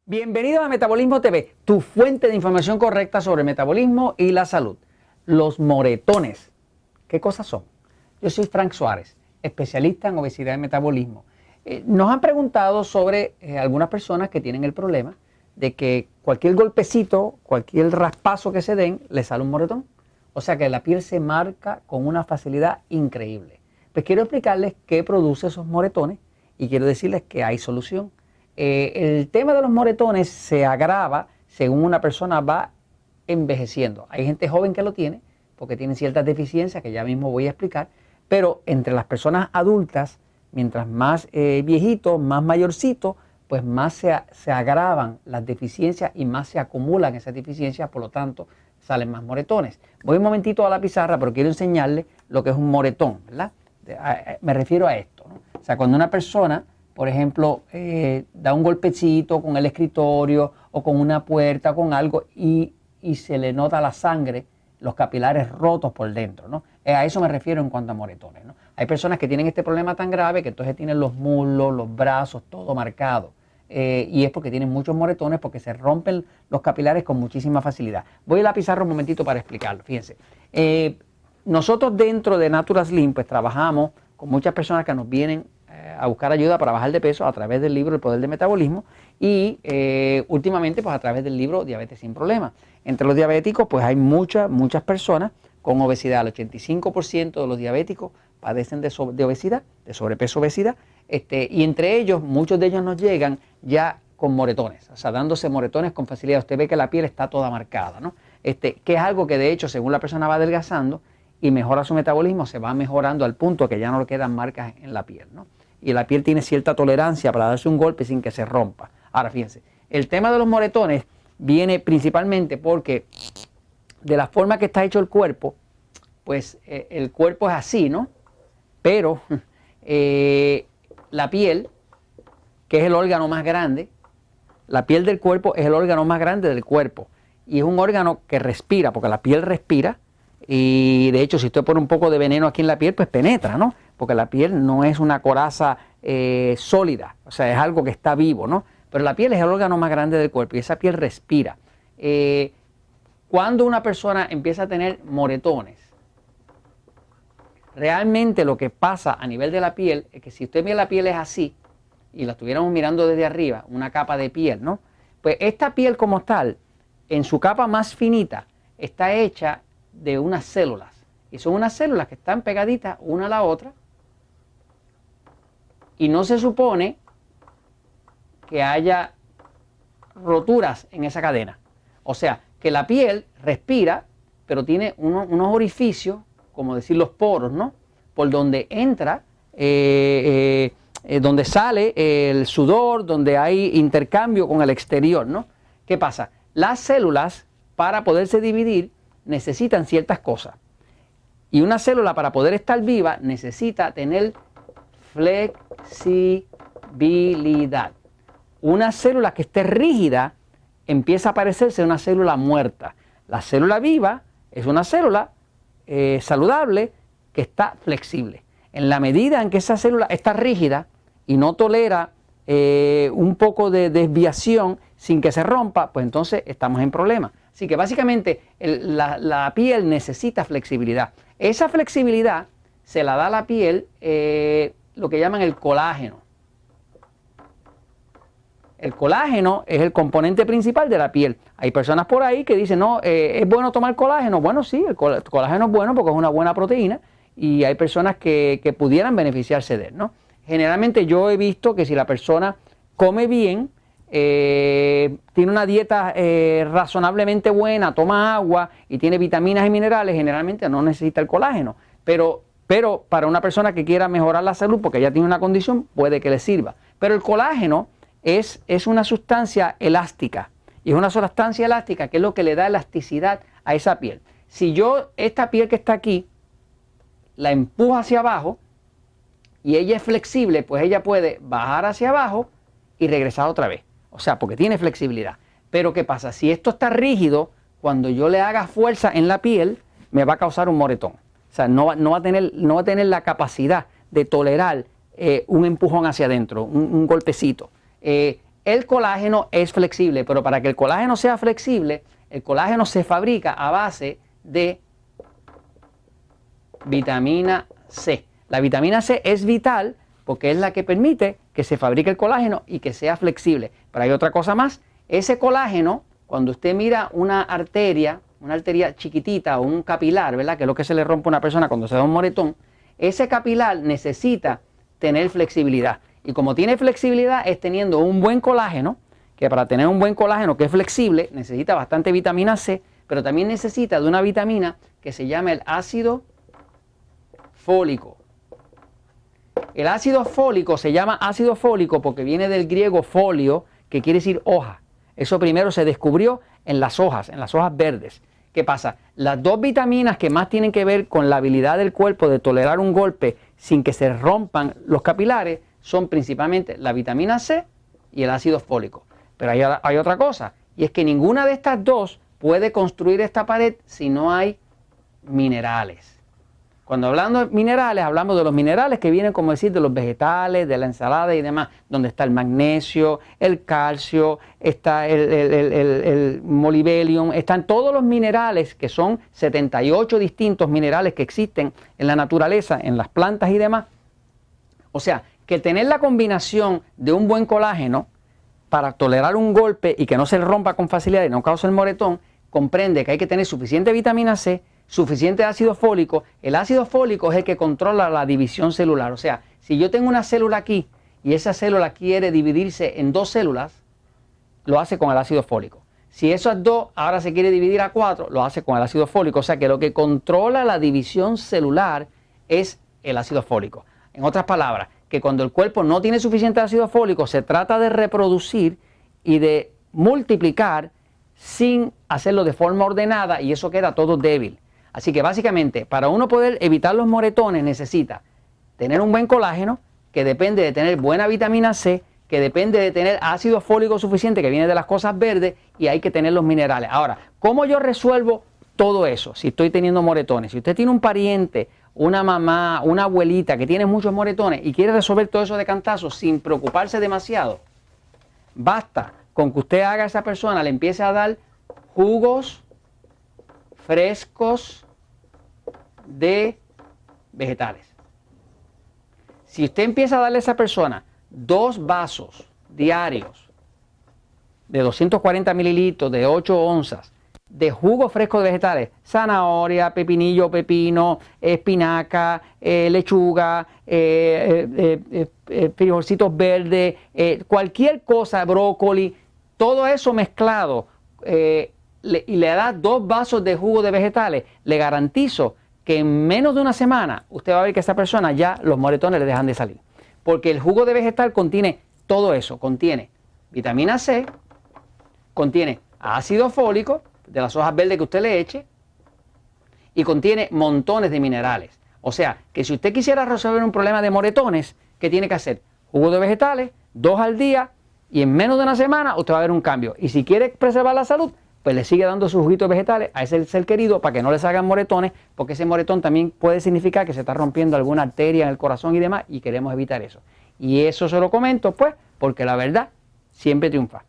Bienvenido a Metabolismo TV, tu fuente de información correcta sobre el metabolismo y la salud. Los moretones, ¿qué cosas son? Yo soy Frank Suárez, especialista en obesidad y metabolismo. Nos han preguntado sobre algunas personas que tienen el problema de que cualquier golpecito, cualquier raspazo que se den, les sale un moretón. O sea que la piel se marca con una facilidad increíble. Pues quiero explicarles qué produce esos moretones y quiero decirles que hay solución. El tema de los moretones se agrava según una persona va envejeciendo. Hay gente joven que lo tiene porque tienen ciertas deficiencias que ya mismo voy a explicar, pero entre las personas adultas, mientras más viejitos, más mayorcitos, pues más se agravan las deficiencias y más se acumulan esas deficiencias, por lo tanto salen más moretones. Voy un momentito a la pizarra, pero quiero enseñarles lo que es un moretón, ¿verdad? Me refiero a esto, ¿no? O sea, cuando una persona, por ejemplo, da un golpecito con el escritorio o con una puerta o con algo y se le nota la sangre, los capilares rotos por dentro, ¿no? A eso me refiero en cuanto a moretones, ¿no? Hay personas que tienen este problema tan grave que entonces tienen los muslos, los brazos, todo marcado. Y es porque tienen muchos moretones porque se rompen los capilares con muchísima facilidad. Voy a la pizarra un momentito para explicarlo, fíjense. Nosotros dentro de Natural Slim pues trabajamos con muchas personas que nos vienen a buscar ayuda para bajar de peso a través del libro El Poder del Metabolismo y últimamente pues a través del libro Diabetes sin Problemas. Entre los diabéticos pues hay muchas personas con obesidad. El 85% de los diabéticos padecen de obesidad, de sobrepeso, obesidad, y entre ellos, muchos de ellos nos llegan ya con moretones, o sea, dándose moretones con facilidad. Usted ve que la piel está toda marcada, ¿no? Que es algo que de hecho, según la persona va adelgazando y mejora su metabolismo, se va mejorando al punto que ya no le quedan marcas en la piel, ¿no? Y la piel tiene cierta tolerancia para darse un golpe sin que se rompa. Ahora, fíjense, el tema de los moretones viene principalmente porque de la forma que está hecho el cuerpo, pues el cuerpo es así, ¿no? Pero la piel, que es el órgano más grande, la piel del cuerpo es el órgano más grande del cuerpo y es un órgano que respira, porque la piel respira y de hecho si usted pone un poco de veneno aquí en la piel, pues penetra, ¿no? Porque la piel no es una coraza sólida, o sea, es algo que está vivo, ¿no? Pero la piel es el órgano más grande del cuerpo y esa piel respira. Cuando una persona empieza a tener moretones, realmente lo que pasa a nivel de la piel es que si usted ve la piel es así y la estuviéramos mirando desde arriba, una capa de piel, ¿no? Pues esta piel como tal, en su capa más finita, está hecha de unas células. Y son unas células que están pegaditas una a la otra y no se supone que haya roturas en esa cadena. O sea, que la piel respira, pero tiene unos orificios, como decir los poros, ¿no? Por donde entra, donde sale el sudor, donde hay intercambio con el exterior, ¿no? ¿Qué pasa? Las células, para poderse dividir, necesitan ciertas cosas. Y una célula, para poder estar viva, necesita tener flexibilidad. Una célula que esté rígida empieza a parecerse una célula muerta. La célula viva es una célula saludable que está flexible. En la medida en que esa célula está rígida y no tolera un poco de desviación sin que se rompa, pues entonces estamos en problemas. Así que básicamente la piel necesita flexibilidad. Esa flexibilidad se la da a la piel lo que llaman el colágeno. El colágeno es el componente principal de la piel. Hay personas por ahí que dicen, no, ¿es bueno tomar colágeno? Bueno, sí, el colágeno es bueno porque es una buena proteína y hay personas que pudieran beneficiarse de él, ¿no? Generalmente yo he visto que si la persona come bien, tiene una dieta razonablemente buena, toma agua y tiene vitaminas y minerales, generalmente no necesita el colágeno. Pero para una persona que quiera mejorar la salud porque ya tiene una condición, puede que le sirva. Pero el colágeno es una sustancia elástica y es una sustancia elástica que es lo que le da elasticidad a esa piel. Si yo esta piel que está aquí la empujo hacia abajo y ella es flexible, pues ella puede bajar hacia abajo y regresar otra vez. O sea, porque tiene flexibilidad. Pero ¿qué pasa? Si esto está rígido, cuando yo le haga fuerza en la piel, me va a causar un moretón. O sea, no va a tener la capacidad de tolerar un empujón hacia adentro, un golpecito. el colágeno es flexible, pero para que el colágeno sea flexible, el colágeno se fabrica a base de vitamina C. La vitamina C es vital porque es la que permite que se fabrique el colágeno y que sea flexible. Pero hay otra cosa más. Ese colágeno, cuando usted mira una arteria chiquitita o un capilar, ¿verdad? Que es lo que se le rompe a una persona cuando se da un moretón, ese capilar necesita tener flexibilidad. Y como tiene flexibilidad es teniendo un buen colágeno, que para tener un buen colágeno que es flexible necesita bastante vitamina C, pero también necesita de una vitamina que se llama el ácido fólico. El ácido fólico se llama ácido fólico porque viene del griego folio, que quiere decir hoja. Eso primero se descubrió en las hojas verdes. ¿Qué pasa? Las dos vitaminas que más tienen que ver con la habilidad del cuerpo de tolerar un golpe sin que se rompan los capilares son principalmente la vitamina C y el ácido fólico. Pero hay otra cosa, y es que ninguna de estas dos puede construir esta pared si no hay minerales. Cuando hablamos de minerales, hablamos de los minerales que vienen, como decir, de los vegetales, de la ensalada y demás, donde está el magnesio, el calcio, está el molibdeno, están todos los minerales, que son 78 distintos minerales que existen en la naturaleza, en las plantas y demás. O sea, que tener la combinación de un buen colágeno para tolerar un golpe y que no se rompa con facilidad y no cause el moretón, comprende que hay que tener suficiente vitamina C, suficiente ácido fólico. El ácido fólico es el que controla la división celular. O sea, si yo tengo una célula aquí y esa célula quiere dividirse en dos células, lo hace con el ácido fólico. Si esas dos ahora se quiere dividir a 4, lo hace con el ácido fólico. O sea que lo que controla la división celular es el ácido fólico. En otras palabras, que cuando el cuerpo no tiene suficiente ácido fólico, se trata de reproducir y de multiplicar sin hacerlo de forma ordenada y eso queda todo débil. Así que básicamente, para uno poder evitar los moretones necesita tener un buen colágeno, que depende de tener buena vitamina C, que depende de tener ácido fólico suficiente, que viene de las cosas verdes, y hay que tener los minerales. Ahora, ¿cómo yo resuelvo todo eso si estoy teniendo moretones? Si usted tiene un pariente, una mamá, una abuelita que tiene muchos moretones y quiere resolver todo eso de cantazo sin preocuparse demasiado, basta con que usted haga a esa persona, le empiece a dar jugos frescos de vegetales. Si usted empieza a darle a esa persona 2 vasos diarios de 240 mililitros, de 8 onzas, de jugo fresco de vegetales, zanahoria, pepinillo, pepino, espinaca, lechuga, frijolcitos verdes, cualquier cosa, brócoli, todo eso mezclado, y le da 2 vasos de jugo de vegetales, le garantizo que en menos de una semana usted va a ver que a esa persona ya los moretones le dejan de salir. Porque el jugo de vegetal contiene todo eso, contiene vitamina C, contiene ácido fólico, de las hojas verdes que usted le eche, y contiene montones de minerales. O sea, que si usted quisiera resolver un problema de moretones, ¿qué tiene que hacer? Jugo de vegetales, 2 al día, y en menos de una semana usted va a ver un cambio. Y si quiere preservar la salud, pues le sigue dando sus juguitos vegetales a ese ser querido para que no le salgan moretones, porque ese moretón también puede significar que se está rompiendo alguna arteria en el corazón y demás, y queremos evitar eso. Y eso se lo comento, pues, porque la verdad siempre triunfa.